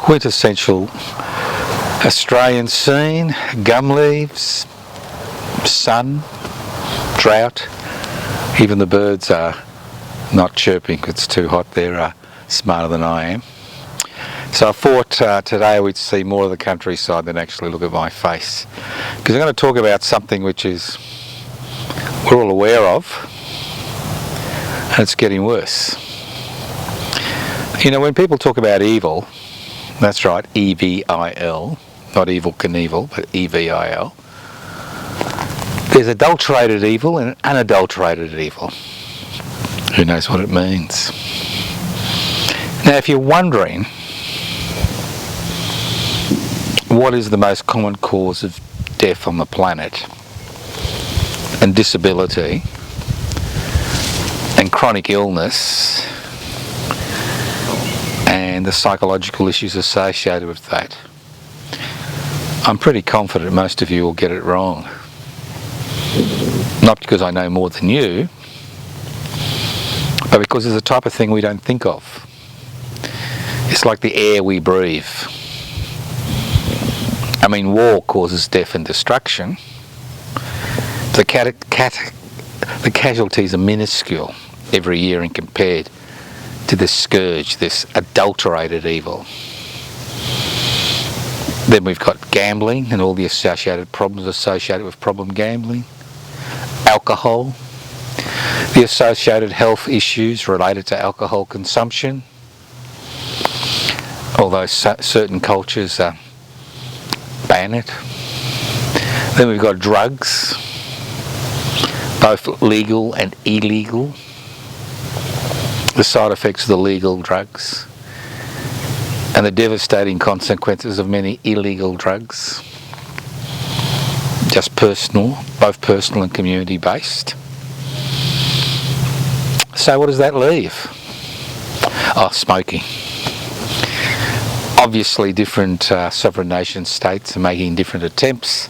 quintessential Australian scene, gum leaves, sun, drought. Even the birds are not chirping because it's too hot. They're smarter than I am. So I thought today we'd see more of the countryside than actually look at my face, because I'm going to talk about something which is we're all aware of, and it's getting worse. You know, when people talk about evil, that's right, E-V-I-L, not Evel Knievel, but E-V-I-L. There's adulterated evil and unadulterated evil. Who knows what it means? Now, if you're wondering what is the most common cause of death on the planet, and disability, and chronic illness, and the psychological issues associated with that, I'm pretty confident most of you will get it wrong. Not because I know more than you, but because it's the type of thing we don't think of. It's like the air we breathe. I mean, war causes death and destruction. The casualties are minuscule every year in compared to this scourge, this adulterated evil. Then we've got gambling and all the associated problems associated with problem gambling, alcohol, the associated health issues related to alcohol consumption, although certain cultures ban it. Then we've got drugs, both legal and illegal, the side effects of the legal drugs, and the devastating consequences of many illegal drugs, just personal, both personal and community based. So what does that leave? Oh, smoking. Obviously different sovereign nation states are making different attempts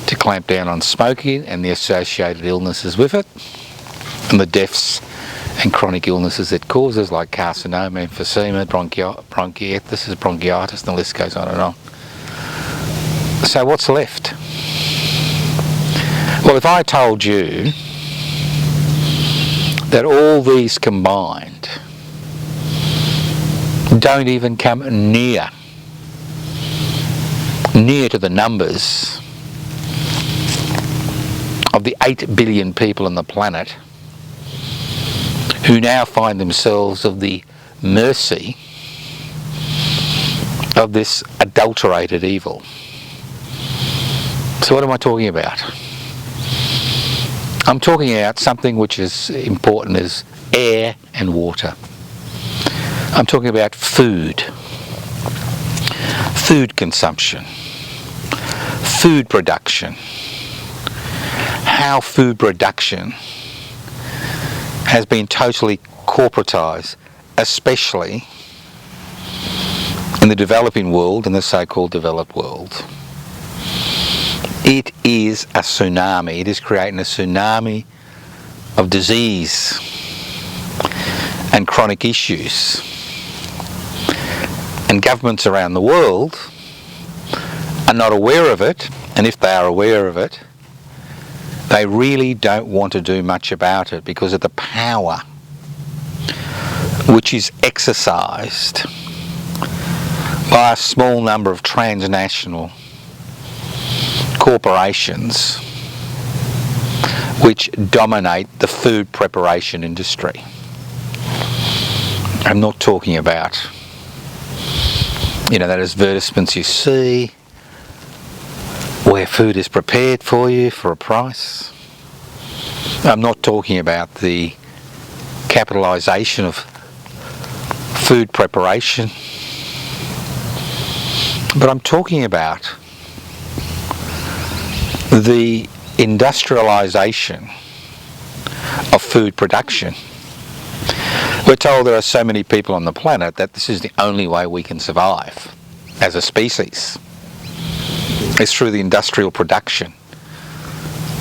to clamp down on smoking and the associated illnesses with it, and the deaths and chronic illnesses it causes, like carcinoma, emphysema, bronchiectasis, bronchitis, and the list goes on and on. So what's left? Well, if I told you that all these combined don't even come near to the numbers of the 8 billion people on the planet who now find themselves of the mercy of this adulterated evil. So what am I talking about? I'm talking about something which is important as air and water. I'm talking about food consumption, food production, how food production has been totally corporatised, especially in the developing world and the so-called developed world. It is a tsunami. It is creating a tsunami of disease and chronic issues. And governments around the world are not aware of it, and if they are aware of it, they really don't want to do much about it because of the power which is exercised by a small number of transnational corporations which dominate the food preparation industry. I'm not talking about, you know, that advertisements you see where food is prepared for you for a price. I'm not talking about the capitalisation of food preparation, but I'm talking about the industrialisation of food production. We're told there are so many people on the planet that this is the only way we can survive as a species. It's through the industrial production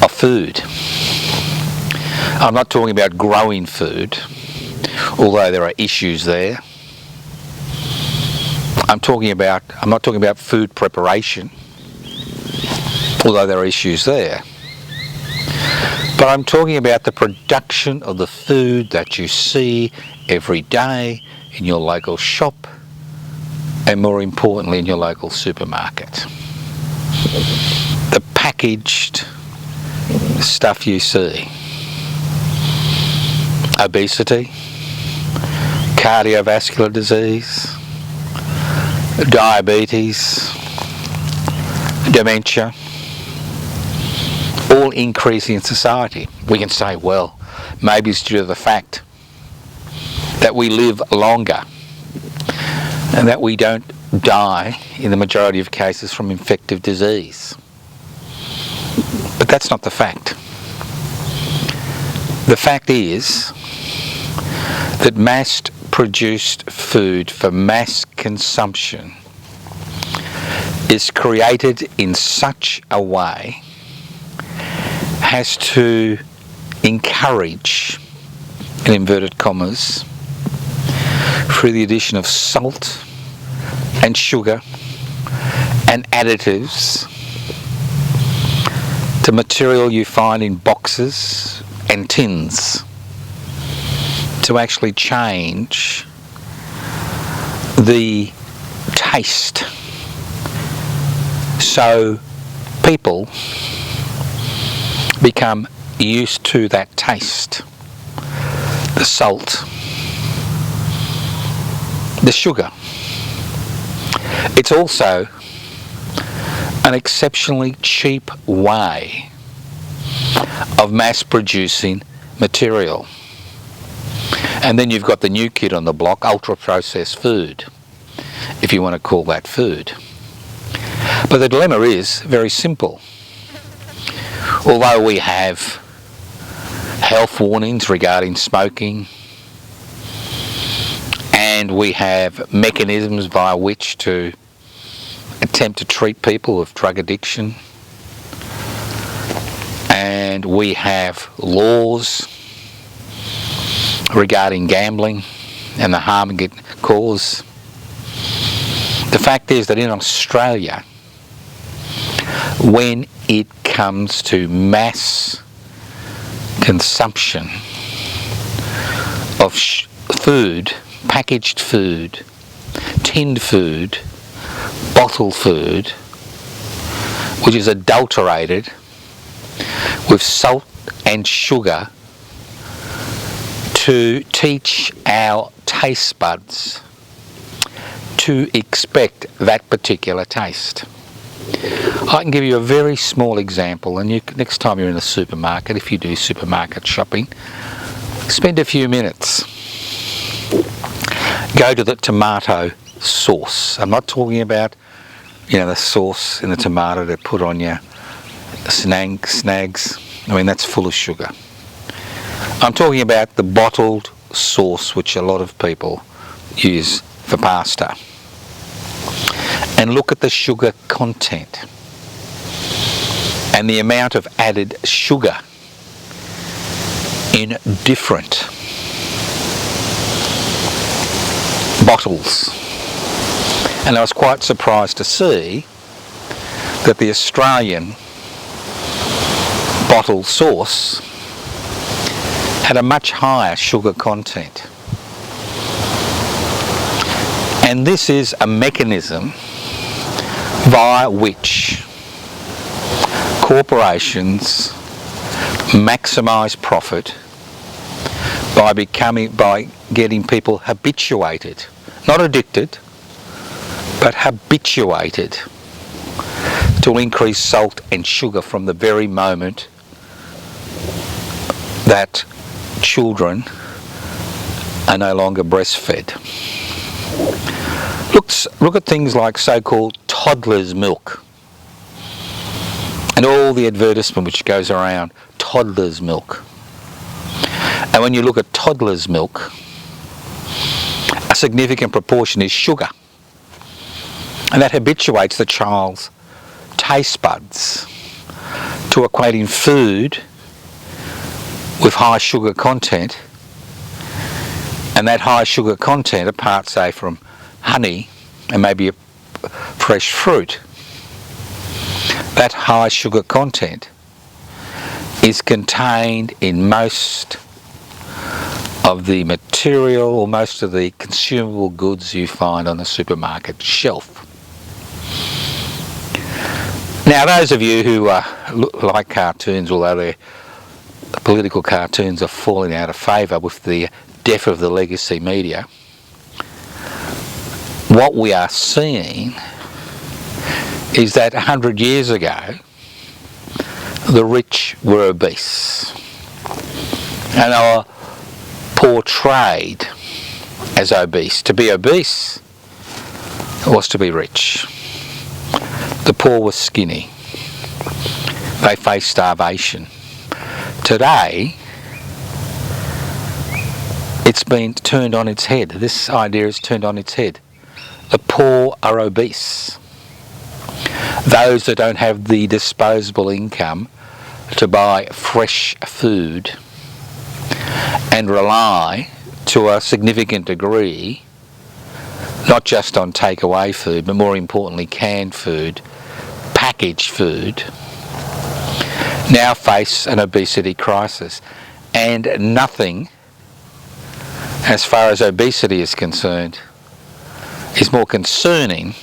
of food. I'm not talking about growing food, although there are issues there. I'm not talking about food preparation, although there are issues there. But I'm talking about the production of the food that you see every day in your local shop, and more importantly in your local supermarket. The packaged stuff you see. Obesity, cardiovascular disease, diabetes, dementia, all increasing in society. We can say, well, maybe it's due to the fact that we live longer and that we don't die in the majority of cases from infective disease. But that's not the fact. The fact is that mass-produced food for mass consumption is created in such a way has to encourage, in inverted commas, through the addition of salt and sugar and additives to material you find in boxes and tins, to actually change the taste so people become used to that taste, the salt, the sugar. It's also an exceptionally cheap way of mass producing material. And then you've got the new kid on the block, ultra processed food, if you want to call that food. But the dilemma is very simple. Although we have health warnings regarding smoking, and we have mechanisms by which to attempt to treat people with drug addiction, and we have laws regarding gambling and the harm it can cause, the fact is that in Australia, when it comes to mass consumption of food, packaged food, tinned food, bottled food, which is adulterated with salt and sugar to teach our taste buds to expect that particular taste. I can give you a very small example, and next time you're in the supermarket, if you do supermarket shopping, spend a few minutes. Go to the tomato sauce. I'm not talking about, the sauce in the tomato to put on your snags. I mean, that's full of sugar. I'm talking about the bottled sauce which a lot of people use for pasta. And look at the sugar content and the amount of added sugar in different bottles. And I was quite surprised to see that the Australian bottled sauce had a much higher sugar content. And this is a mechanism via which corporations maximise profit by getting people habituated, not addicted, but habituated to increase salt and sugar from the very moment that children are no longer breastfed. Look at things like so-called toddler's milk and all the advertisement which goes around toddler's milk. And when you look at toddler's milk, a significant proportion is sugar. And that habituates the child's taste buds to equating food with high sugar content. And that high sugar content, apart, say, from honey and maybe a fresh fruit, that high sugar content is contained in most of the material or most of the consumable goods you find on the supermarket shelf. Now, those of you who like cartoons, although their political cartoons are falling out of favour with the death of the legacy media, what we are seeing is that 100 years ago, the rich were obese and they were portrayed as obese. To be obese was to be rich. The poor were skinny. They faced starvation. Today, it's been turned on its head. This idea is turned on its head. The poor are obese. Those that don't have the disposable income to buy fresh food and rely to a significant degree not just on takeaway food, but more importantly canned food, packaged food, now face an obesity crisis. And nothing, as far as obesity is concerned, is more concerning.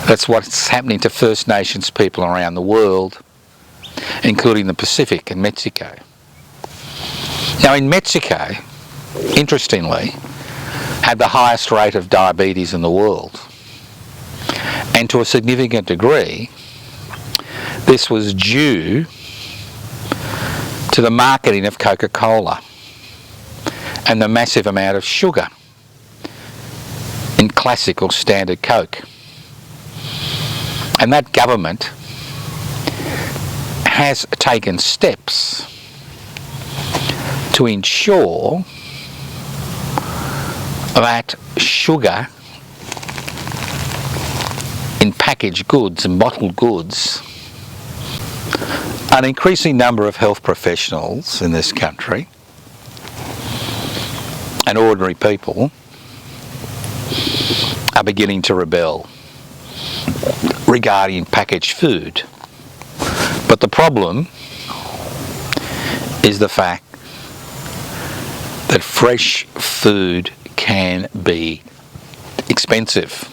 That's what's happening to First Nations people around the world, including the Pacific and Mexico. Now in Mexico, interestingly, had the highest rate of diabetes in the world. And to a significant degree, this was due to the marketing of Coca-Cola and the massive amount of sugar in classic or standard Coke. And that government has taken steps to ensure that sugar in packaged goods and bottled goods, an increasing number of health professionals in this country and ordinary people are beginning to rebel regarding packaged food. But the problem is the fact that fresh food can be expensive,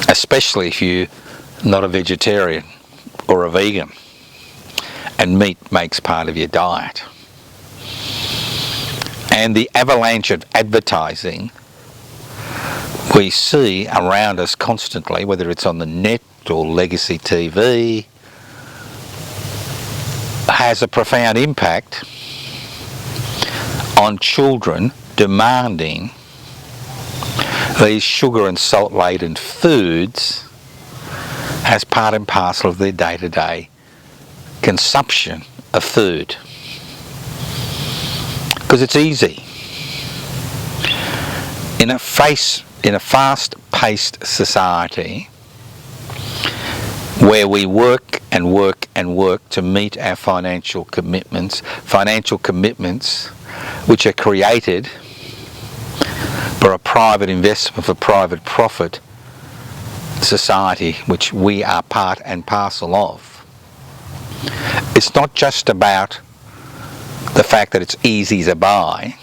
especially if you're not a vegetarian or a vegan and meat makes part of your diet. And the avalanche of advertising we see around us constantly, whether it's on the net or legacy TV, has a profound impact on children demanding these sugar and salt laden foods as part and parcel of their day-to-day consumption of food. Because it's easy. In a fast-paced society where we work and work and work to meet our financial commitments which are created for a private investment, for private profit society, which we are part and parcel of. It's not just about the fact that it's easy to buy,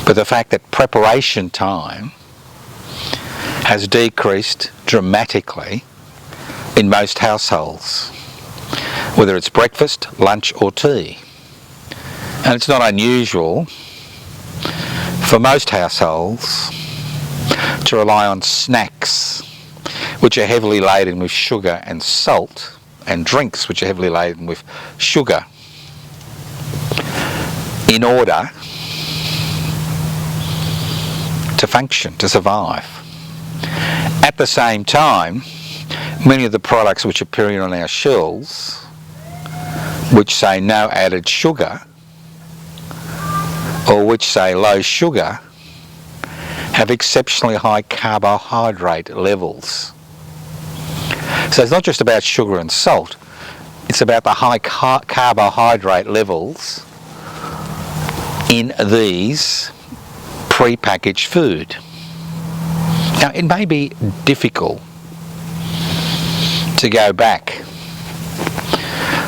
but the fact that preparation time has decreased dramatically in most households, whether it's breakfast, lunch or tea. And it's not unusual for most households to rely on snacks which are heavily laden with sugar and salt, and drinks which are heavily laden with sugar, in order to function, to survive. At the same time, many of the products which are appearing on our shelves, which say no added sugar, or which say low sugar, have exceptionally high carbohydrate levels. So it's not just about sugar and salt, it's about the high carbohydrate levels in these pre-packaged food. Now, it may be difficult to go back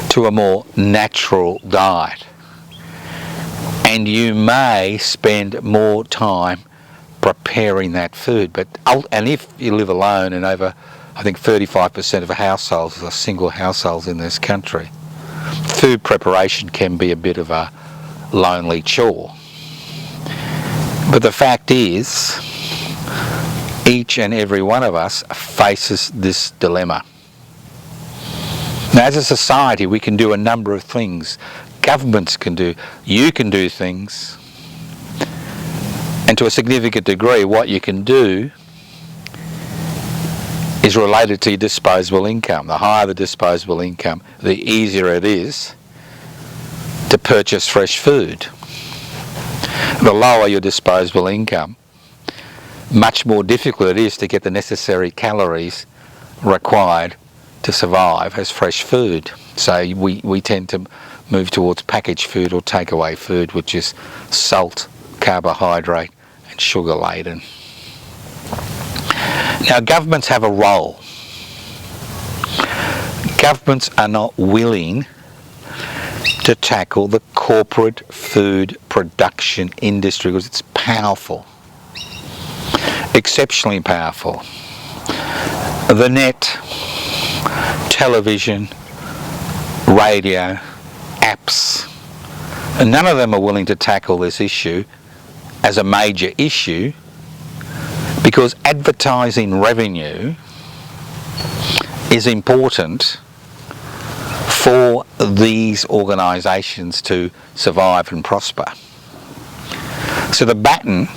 to a more natural diet, and you may spend more time preparing that food. And if you live alone, and over, I think 35% of households are single households in this country, food preparation can be a bit of a lonely chore. But the fact is, each and every one of us faces this dilemma. Now, as a society, we can do a number of things. Governments can do, you can do things, and to a significant degree, what you can do is related to your disposable income. The higher the disposable income, the easier it is to purchase fresh food. The lower your disposable income, much more difficult it is to get the necessary calories required to survive as fresh food. So we tend to move towards packaged food or takeaway food, which is salt, carbohydrate and sugar laden. Now, governments have a role. Governments are not willing to tackle the corporate food production industry because it's powerful, exceptionally powerful. The net, television, radio, apps, and none of them are willing to tackle this issue as a major issue, because advertising revenue is important for these organisations to survive and prosper. So the baton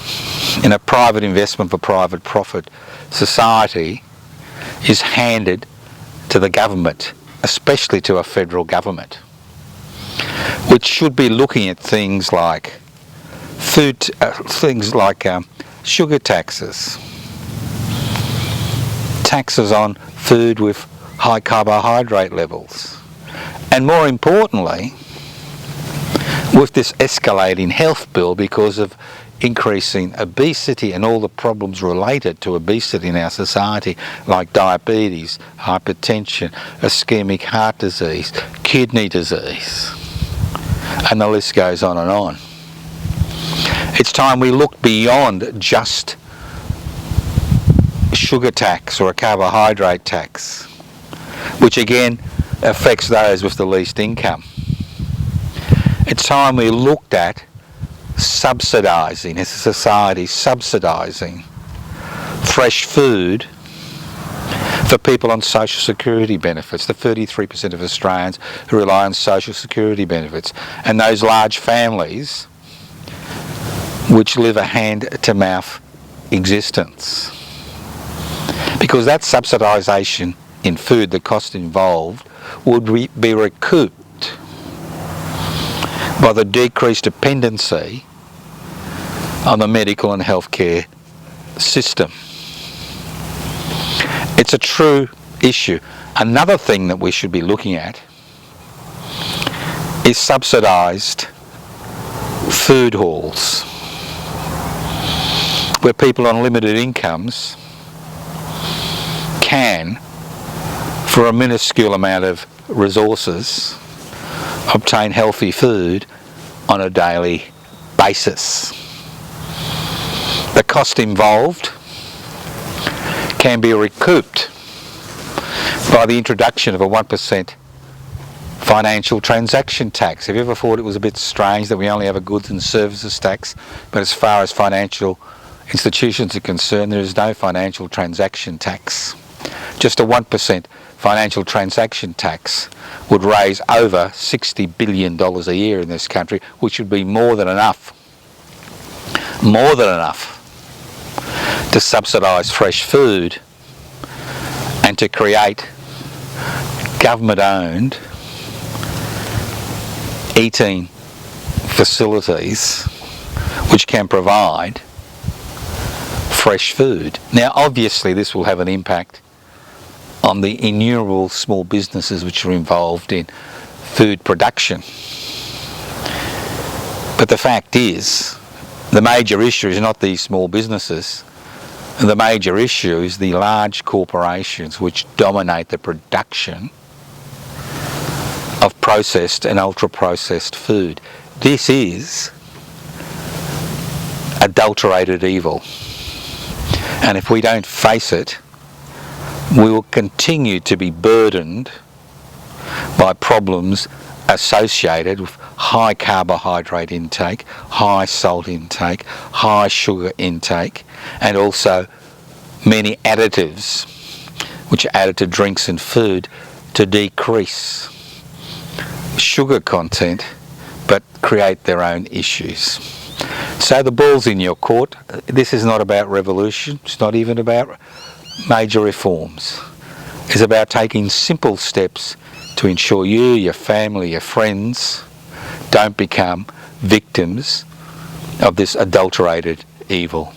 in a private investment for private profit society is handed to the government, especially to a federal government, which should be looking at things like sugar taxes, taxes on food with high carbohydrate levels, and more importantly, with this escalating health bill because of increasing obesity and all the problems related to obesity in our society, like diabetes, hypertension, ischemic heart disease, kidney disease, and the list goes on and on. It's time we look beyond just sugar tax or a carbohydrate tax, which again affects those with the least income. It's time we looked at subsidising, as a society, subsidising fresh food for people on social security benefits, the 33% of Australians who rely on social security benefits, and those large families which live a hand-to-mouth existence. Because that subsidisation in food, the cost involved, would be recouped by the decreased dependency on the medical and healthcare system. It's a true issue. Another thing that we should be looking at is subsidised food halls, where people on limited incomes can, for a minuscule amount of resources, obtain healthy food on a daily basis. The cost involved can be recouped by the introduction of a 1% financial transaction tax. Have you ever thought it was a bit strange that we only have a goods and services tax, but as far as financial institutions are concerned, there is no financial transaction tax? Just a 1% financial transaction tax would raise over $60 billion a year in this country, which would be more than enough to subsidise fresh food and to create government-owned eating facilities which can provide fresh food. Now, obviously, this will have an impact on the innumerable small businesses which are involved in food production. But the fact is The major issue is not these small businesses. The major issue is the large corporations which dominate the production of processed and ultra-processed food. This is adulterated evil. And if we don't face it, we will continue to be burdened by problems associated with high carbohydrate intake, high salt intake, high sugar intake, and also many additives which are added to drinks and food to decrease sugar content but create their own issues. So the ball's in your court. This is not about revolution, it's not even about major reforms. It's about taking simple steps to ensure you, your family, your friends don't become victims of this adulterated evil.